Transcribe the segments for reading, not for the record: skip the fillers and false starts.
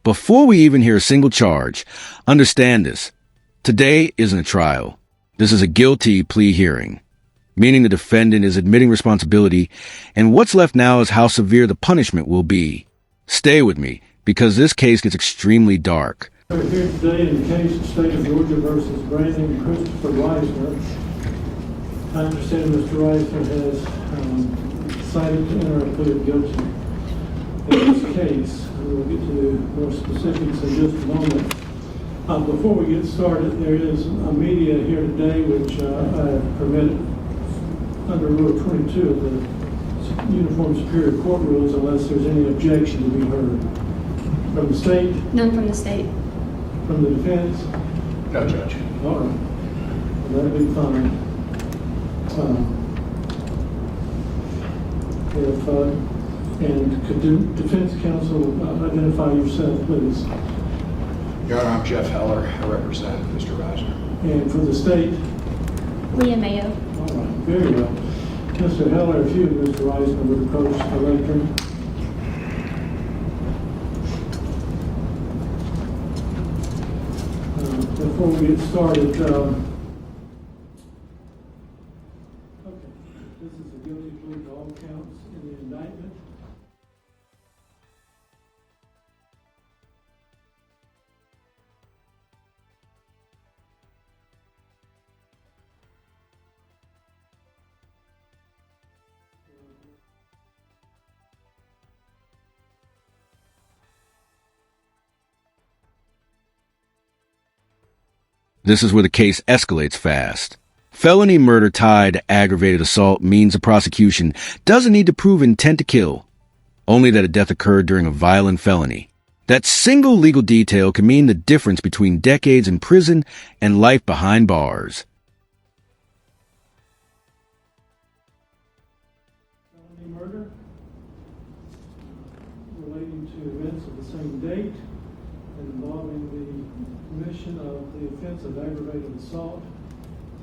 Before we even hear a single charge, understand this. Today isn't a trial. This is a guilty plea hearing, meaning the defendant is admitting responsibility, and what's left now is how severe the punishment will be. Stay with me, because this case gets extremely dark. We're here today in the case of State of Georgia versus Brandon Christopher Reisner. I understand Mr. Reisner has decided to enter a plea of guilty in this case. We'll get to more specifics in just a moment. Before we get started, there is a media here today which I have permitted under Rule 22 of the Uniform Superior Court Rules unless there's any objection to be heard. From the state? None from the state. From the defense? No, Judge. All right. Well, that'd be fine. And could the defense counsel identify yourself, please? Your Honor, I'm Jeff Heller. I represent Mr. Reisner. And for the state? Leah Mayo. All right, very well. Mr. Heller, if you and Mr. Reisner would approach the lectern. Before we get started, okay, this is a guilty plea to all counts in the indictment. This is where the case escalates fast. Felony murder tied to aggravated assault means the prosecution doesn't need to prove intent to kill, only that a death occurred during a violent felony. That single legal detail can mean the difference between decades in prison and life behind bars. Felony murder relating to events of the same date and involving the commission of the offense of aggravated assault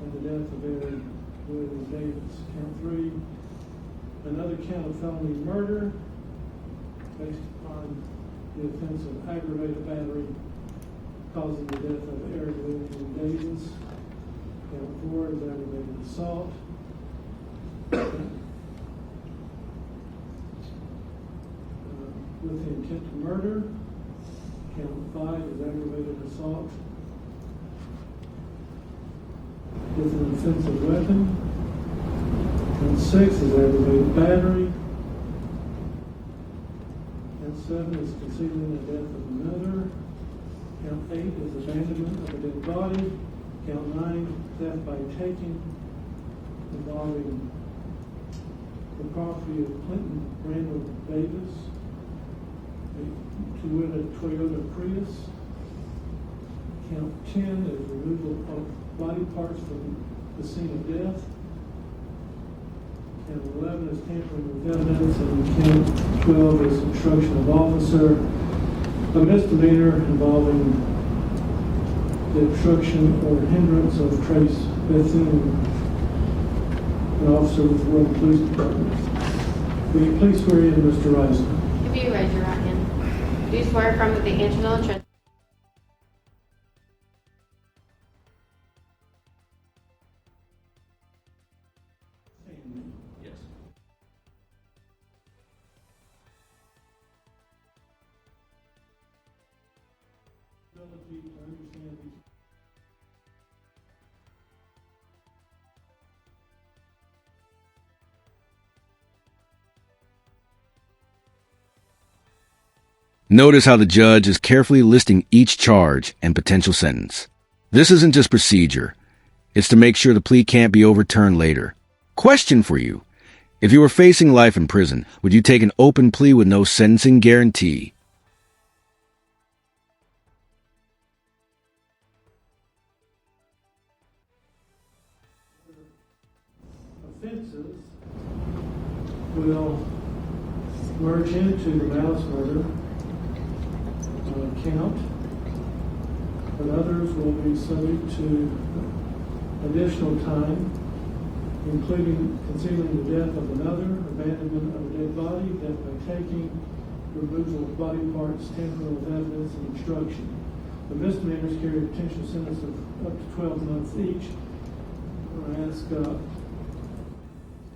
and the death of Aaron William Davis. Count 3, another count of felony murder based upon the offense of aggravated battery causing the death of Aaron William Davis. Count 4 is aggravated assault. With the intent to murder. Count 5 is aggravated assault with an offensive weapon. Count 6 is aggravated battery. Count 7 is concealing the death of another. Count 8 is abandonment of a dead body. Count 9, theft by taking, involving the property of Clinton Randall Davis, to win a Toyota Prius. Count 10 is removal of body parts from the scene of death. Count 11 is tampering with evidence, and count 12 is obstruction of officer, a misdemeanor involving the obstruction or hindrance of Trace Bethune, an officer with the World Police Department. Will you please swear in Mr. Reisner? If you raise your right hand. Do you swear affirm that the answer to the truth? Yes. Ability to understand these. Notice how the judge is carefully listing each charge and potential sentence. This isn't just procedure. It's to make sure the plea can't be overturned later. Question for you. If you were facing life in prison, would you take an open plea with no sentencing guarantee? Offenses will merge into the malice murder count, but others will be subject to additional time, including concealing the death of another, abandonment of a dead body, death by taking, removal of body parts, tampering with evidence, and obstruction. The misdemeanors carry a potential sentence of up to 12 months each. I ask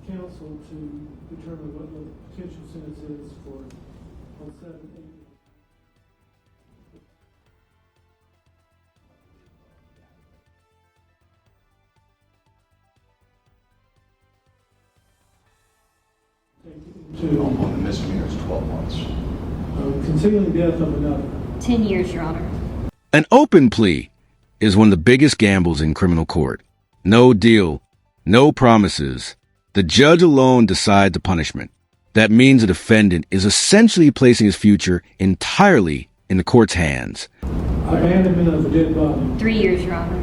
counsel to determine what the potential sentence is for on 7, 8. On the misdemeanors, 12 months. Concealing death of another. 10 years, Your Honor. An open plea is one of the biggest gambles in criminal court. No deal, no promises. The judge alone decides the punishment. That means the defendant is essentially placing his future entirely in the court's hands. Abandonment of a dead body. 3 years, Your Honor.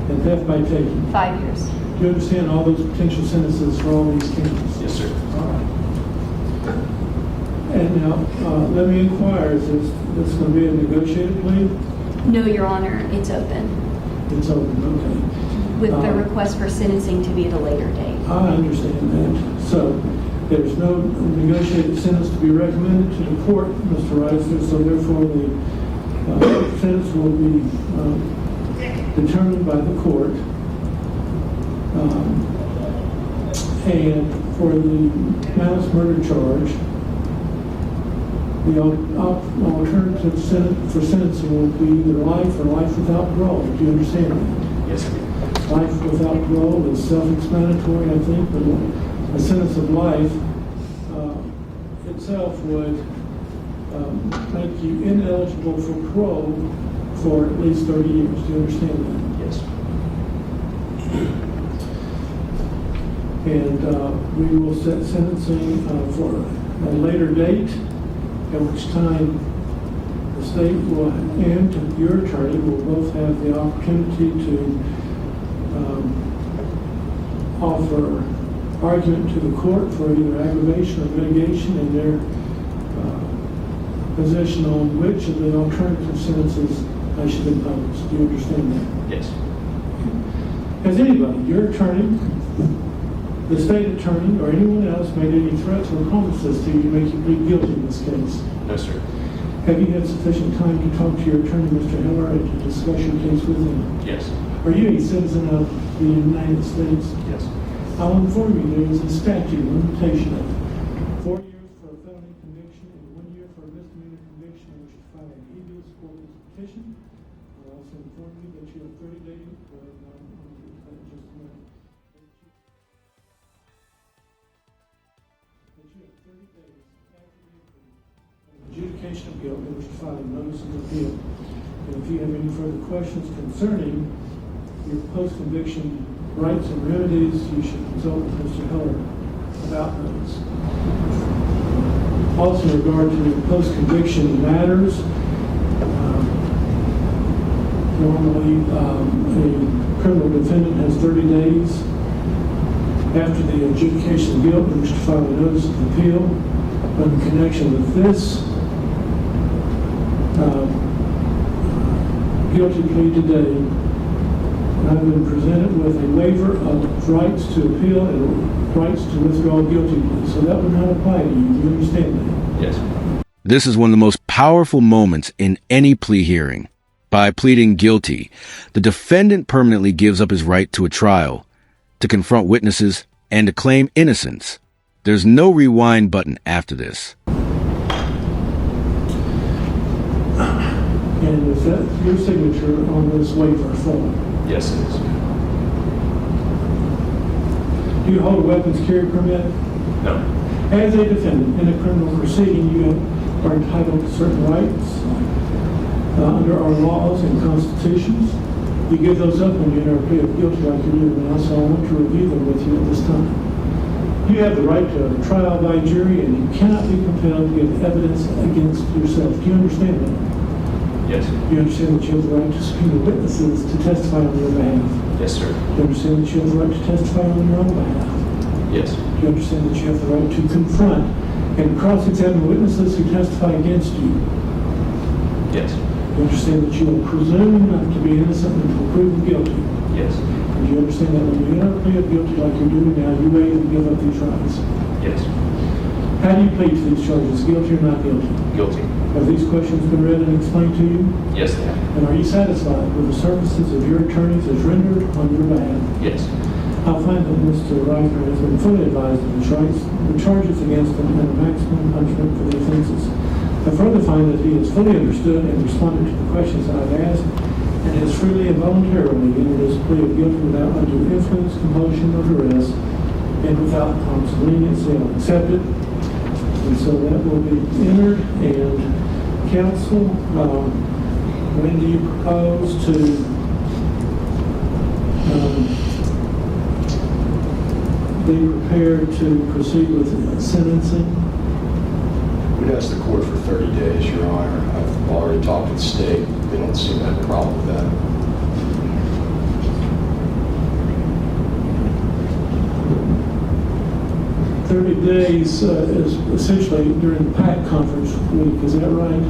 And theft by taking. 5 years. Do you understand all those potential sentences for all these cases? Yes, sir. All right. And now, let me inquire, is this going to be a negotiated plea? No, Your Honor, it's open, It's open, okay. with the request for sentencing to be at a later date. I understand that. So, there's no negotiated sentence to be recommended to the court, Mr. Reisner, so therefore the sentence will be determined by the court. And for the malice murder charge, the alternative for sentencing will be either life or life without parole. Do you understand that? Yes, sir. Life without parole is self-explanatory, I think, but a sentence of life itself would make you ineligible for parole for at least 30 years. Do you understand that? Yes. And we will set sentencing for a later date, at which time the state will, and your attorney will both have the opportunity to offer argument to the court for either aggravation or mitigation in their position on which of the alternative sentences I should impose. Do you understand that? Yes. Has anybody, your attorney, the state attorney, or anyone else made any threats or promises to you to make you plead guilty in this case? No, sir. Have you had sufficient time to talk to your attorney, Mr. Heller, and to discuss your case with him? Yes. Are you a citizen of the United States? Yes. I'll inform you there is a statute limitation of 4 years for a felony conviction and 1 year for a misdemeanor conviction in which you file an habeas corpus petition. I'll also inform you that you have 30 days, just a minute. That you have 30 days after the adjudication of guilt in which to file a notice of appeal. And if you have any further questions concerning your post-conviction rights and remedies, you should consult with Mr. Heller about those. Also, in regard to your post-conviction matters, normally a criminal defendant has 30 days after the adjudication of guilt in which to file a notice of appeal. But in connection with this guilty plea today, I've been presented with a waiver of rights to appeal and rights to withdraw guilty plea. So that would not apply to you. Do you understand that? Yes. This is one of the most powerful moments in any plea hearing. By pleading guilty, the defendant permanently gives up his right to a trial, to confront witnesses, and to claim innocence. There's no rewind button after this. And is that your signature on this waiver form? Yes, it is. Do you hold a weapons carry permit? No. As a defendant in a criminal proceeding, you are entitled to certain rights under our laws and constitutions. You give those up when you enter a plea of guilty like you're doing now, so I want to review them with you at this time. You have the right to a trial by jury, and you cannot be compelled to give evidence against yourself. Do you understand that? Yes. Do you understand that you have the right to subpoena witnesses to testify on your behalf? Yes, sir. Do you understand that you have the right to testify on your own behalf? Yes. Do you understand that you have the right to confront and cross-examine witnesses who testify against you? Yes. Do you understand that you are presumed not to be innocent until proven guilty? Yes. And do you understand that when you enter a plea of guilty like you're doing now, you waive and give up these rights? Yes. How do you plead to these charges, guilty or not guilty? Guilty. Have these questions been read and explained to you? Yes, they have. And are you satisfied with the services of your attorneys as rendered on your behalf? Yes. I find that Mr. Reisner has been fully advised of the charges against him and the maximum punishment for the offenses. I further find that he has fully understood and responded to the questions that I've asked and has freely and voluntarily entered his plea of guilty without undue influence, compulsion, or duress, and without promise of leniency. I'll accept it. And so that will be entered. And counsel, when do you propose to be prepared to proceed with sentencing? We'd ask the court for 30 days, Your Honor. I've already talked to the state. They don't seem to have a problem with that. 30 days is essentially during the PAC conference week, is that right?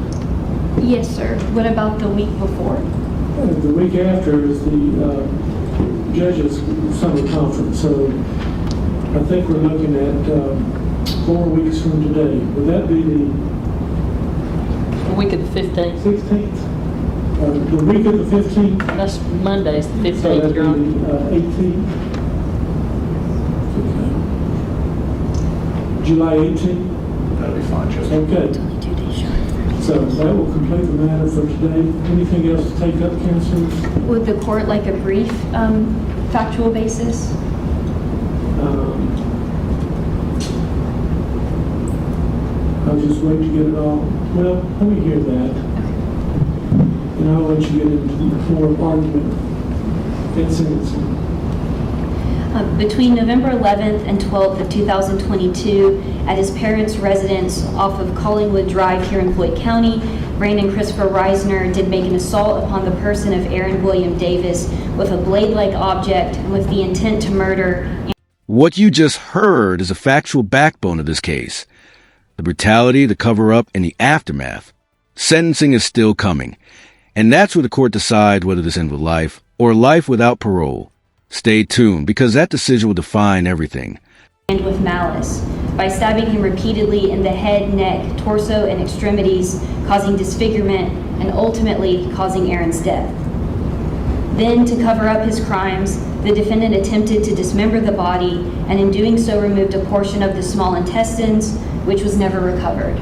Yes, sir. What about the week before? The week after is the judges' summer conference, so I think we're looking at 4 weeks from today. Would that be the The week of the 15th. 16th? The week of the 15th? That's Monday's the So 15th, that'd Your Honor. be the 18th? Okay. July 18th? That'll be fine, Judge. Okay. 22 days short. So that will complete the matter for today. Anything else to take up, councilors? Would the court like a brief factual basis? I'll just wait to get it all. Well, let me hear that. And I'll let you get into more argument and sentencing. Between November 11th and 12th of 2022, at his parents' residence off of Collingwood Drive here in Floyd County, Brandon Christopher Reisner did make an assault upon the person of Aaron William Davis with a blade-like object and with the intent to murder. What you just heard is a factual backbone of this case. The brutality, the cover-up, and the aftermath. Sentencing is still coming. And that's where the court decides whether this ends with life or life without parole. Stay tuned, because that decision will define everything. And with malice, by stabbing him repeatedly in the head, neck, torso, and extremities, causing disfigurement and ultimately causing Aaron's death. Then, to cover up his crimes, the defendant attempted to dismember the body and in doing so removed a portion of the small intestines, which was never recovered.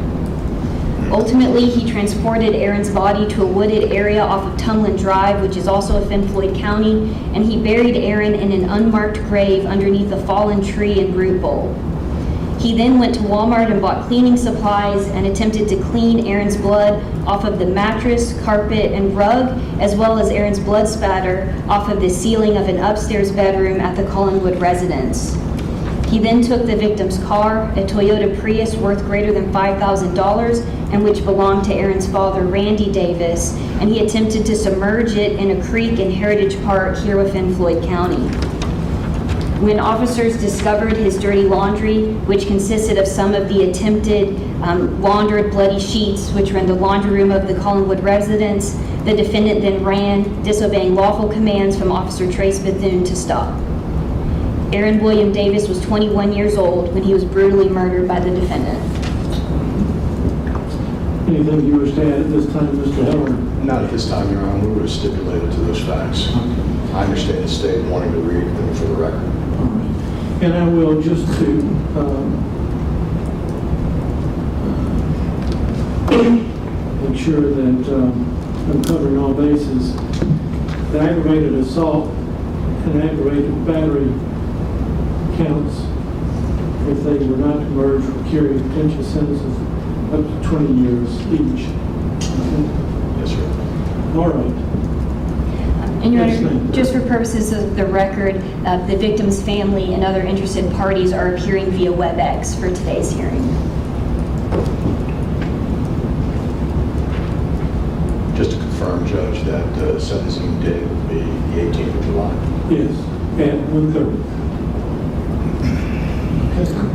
Ultimately, he transported Aaron's body to a wooded area off of Tumlin Drive, which is also within Floyd County, and he buried Aaron in an unmarked grave underneath a fallen tree and root bowl. He then went to Walmart and bought cleaning supplies and attempted to clean Aaron's blood off of the mattress, carpet, and rug, as well as Aaron's blood spatter off of the ceiling of an upstairs bedroom at the Collingwood residence. He then took the victim's car, a Toyota Prius worth greater than $5,000 and which belonged to Aaron's father, Randy Davis, and he attempted to submerge it in a creek in Heritage Park here within Floyd County. When officers discovered his dirty laundry, which consisted of some of the attempted laundered bloody sheets, which were in the laundry room of the Collingwood residence, the defendant then ran, disobeying lawful commands from Officer Trace Bethune to stop. Aaron William Davis was 21 years old when he was brutally murdered by the defendant. Anything you wish to add at this time, Mr. Heller? Not at this time, Your Honor. We would have stipulated to those facts. I understand the state wanting to read them for the record. All right. And I will, just to ensure that I'm covering all bases, the aggravated assault and aggravated battery counts, if they were not to merge, would carry potential sentences up to 20 years each. Okay. Yes, sir. All right. And Your Yes, Honor, ma'am. just for purposes of the record, the victim's family and other interested parties are appearing via WebEx for today's hearing. Just to confirm, Judge, that the sentencing date will be the 18th of July. Yes, at 1:30. Okay.